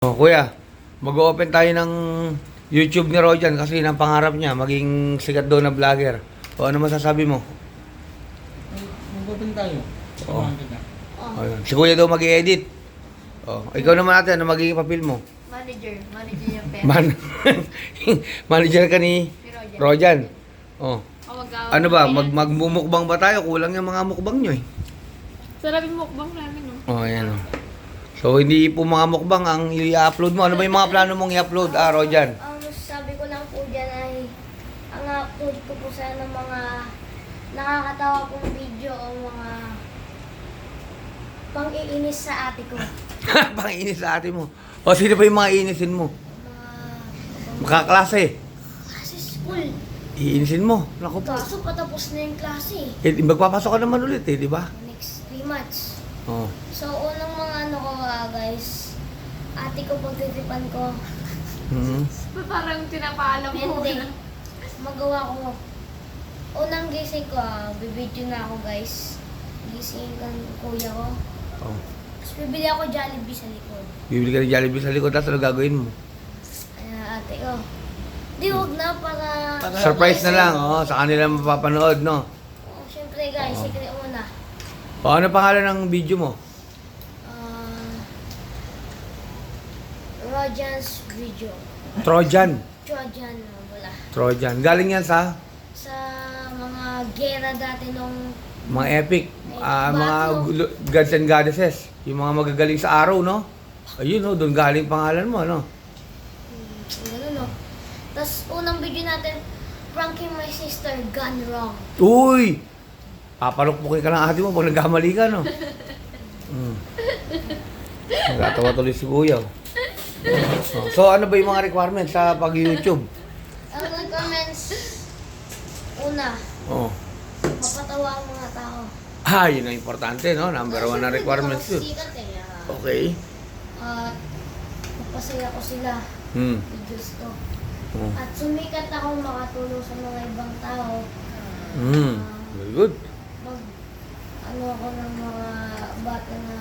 Oh, kuya, mag-open tayo ng YouTube ni Rojan kasi yun ang pangarap niya, maging sikat daw na vlogger. O ano masasabi mo? Mag-open tayo. Oo. Samahan kita. O, yun. Si kuya daw mag-i-edit. O, ikaw naman natin, ano magiging papel mo? Manager yung pera. Manager ka ni Ni Rojan. Rojan. O, O, ano ba, magmumukbang ba tayo? Kulang yung mga mukbang nyo eh. Sarapin mukbang namin, no? O, ayan o. So, hindi po mga mukbang ang i-upload mo. Ano ba yung mga plano mong i-upload, Rojan? Ang sabi ko lang po dyan ay ang upload ko po sana ng mga nakakatawa pong video o mga pang-iinis sa ate ko. Panginis sa ate mo. O, sino pa yung mga iinisin mo? Mga Makaklase. klase school. Iinisin mo. Naku po. Kaso patapos na yung klase. Magpapasok ka naman ulit eh, di ba? Next 3 months. Oo. So, unang mga ano ko guys, ate ko pagtitipan ko, Mhm. Parang pinapaalam mo. hindi, magawa ko. Unang gising ko, bibidyo na ako guys. Gising ko ng kuya ko. Oh. Tapos bibili ako Jollibee sa likod. Bibili ka ng Jollibee sa likod, tapos ano gagawin mo? Kaya ate ko, di huwag na para... Surprise na lang, oh, sa kanila mapapanood, no? Oh, syempre guys, Oo. secret muna. O, ano pangalan ng video mo? Rojan's video. Trojan. Trojan, wala. Trojan. Galing yan sa Sa mga gera dati nung mga epic, mga gods and goddesses. Yung mga magagaling sa araw, no? Ayun, no? Doon galing pangalan mo, no? gano'n no. Tapos unang video natin, pranking my sister gone wrong. Uy! Papalukpukin ka ng ate mo pag nagkamali ka, no? Nagatawa tuloy si Kuya. Oh. So, ano ba yung mga requirements sa pag-YouTube? Ang comments, una, Oh. mapatawa ang mga tao. Yun ang importante, no? Number one na requirements yun. Sikat eh. Okay. At magpasaya ko sila, videos ko. Oh. At sumikat ako makatulong sa mga ibang tao. Very good. Ano ako ng mga bata na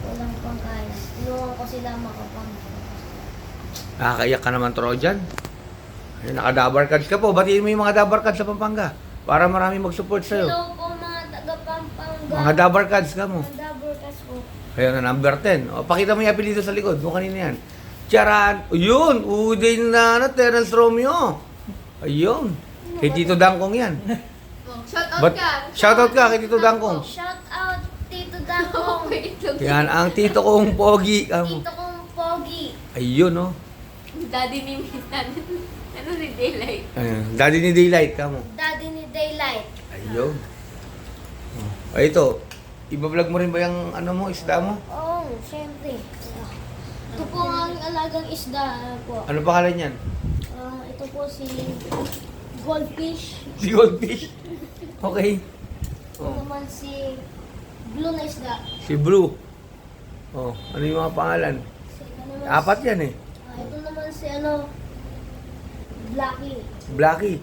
walang pangkaya. Tulungan ko sila makapag-. Nakakaiyak ka naman, Trojan. Ayun, naka-dabar cards ka po. Batiin mo yung mga dabar cards sa Pampanga para marami mag-support sa'yo. Hello po mga taga-Pampanga. Mga dabar cards ka mo. Mga dabarkas po. Ayun na, number 10. O, pakita mo yung apelido sa likod. Kung kanina yan. Charan. Yun. Udin na, Terence Romeo. Ayun. Kay Tito Dangkong yan. Shout out But, ka. shoutout ka kay Tito Dangkong. Shout out Tito Dangkong. Yan, ang tito kong pogi. Tito kong Pogi. Ayun, no? Daddy ni Minan. Ano si Daylight? Ayun. Daddy ni Daylight ka mo. Daddy ni Daylight. Ayun. Oh. Ay, ito. Iba-vlog mo rin ba yung ano mo, isda mo? Oo, syempre. Ito po ang alagang isda po. Ano pangalan yan? Ito po si Goldfish. Si Goldfish. Okay. Ito Oh. naman si Blue na isda. Si Blue. Oh, ano yung mga pangalan? Ito naman Apat yan eh. ito naman si Blackie. Blackie.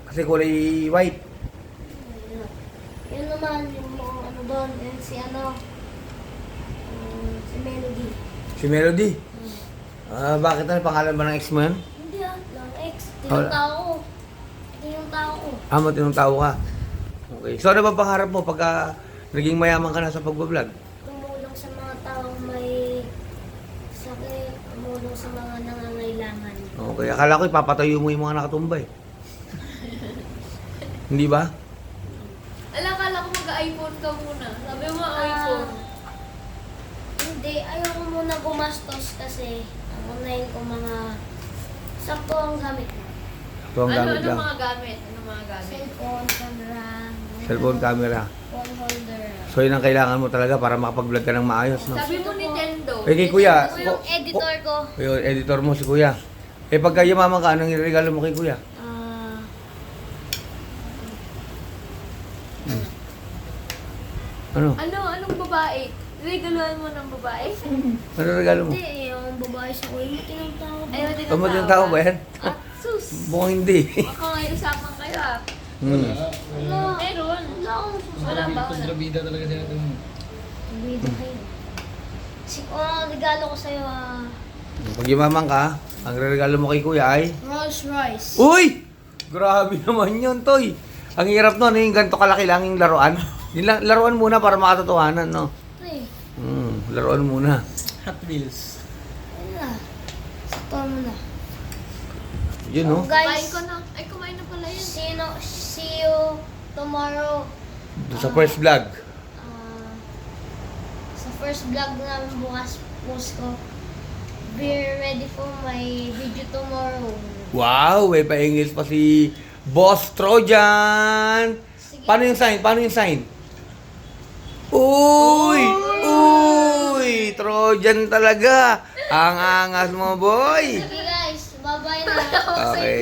Kasi kulay white. Yan naman yung mga doon. And si si Melody. Si Melody. Bakit ano pangalan ba ng ex mo yan? Hindi lang ex. Ito Wala. yung tao. Ito yung tao ko. Matinong tao ka. Okay. So ano ba pangarap mo pagka naging mayaman ka na sa pagbablog? Tumulong sa mga taong may sakit. Tumulong sa mga nangangailangan. Okay. Akala ko ipapatayo mo yung mga nakatumbay. Hindi ba? Kala ko mag-iPhone ka muna. Sabi mo iPhone. Hindi, ayoko muna gumastos kasi ang online ko mga sakto ang gamit ko. Ito ang gamit lang. Mga gamit? Ano mga gamit? Cellphone, camera, Cellphone camera. phone holder. So yun ang kailangan mo talaga para makapag-vlog ka ng maayos, no? Sabi mo Nintendo. Eh, kay Kuya. Ito yung editor ko. Yung editor mo si Kuya. Eh pagka yumaman ka, anong regalo mo kay Kuya? Ano? Anong babae? Regaluhan mo ng babae? Ano regalo mo? Hindi, yung babae sa ko, yung tinatawag. Ayaw din Tama yung tao ba yan? Ah, sus. Mukhang hindi. Baka ngayon usapan kayo ah. Wala. Meron. Wala akong Wala ba? Wala. Kontrabida talaga sila doon. Bida kayo. Regalo ko sa'yo, Pag yumaman ka, ang regalo mo kay kuya ay... Rolls Royce. Uy! Grabe naman yun, Toy. Ang hirap nun, yung ganito kalaki lang yung laruan. Laruan muna para makatotohanan, no? Pre, Laruan muna. Hot Wheels. ayun na. Sakto mo na. Yun, no? So, Kumain guys, ko na. Ay, kumain na pala yun. see you tomorrow. Doon sa first vlog. Sa first vlog namin bukas post ko. Be ready for my video tomorrow. Wow, may pa-English pa si Boss Trojan. Sige. Paano yung sign? Paano yung sign? Uy! Uy! Trojan talaga. Ang angas mo, boy. Sige guys, bye-bye na. Okay.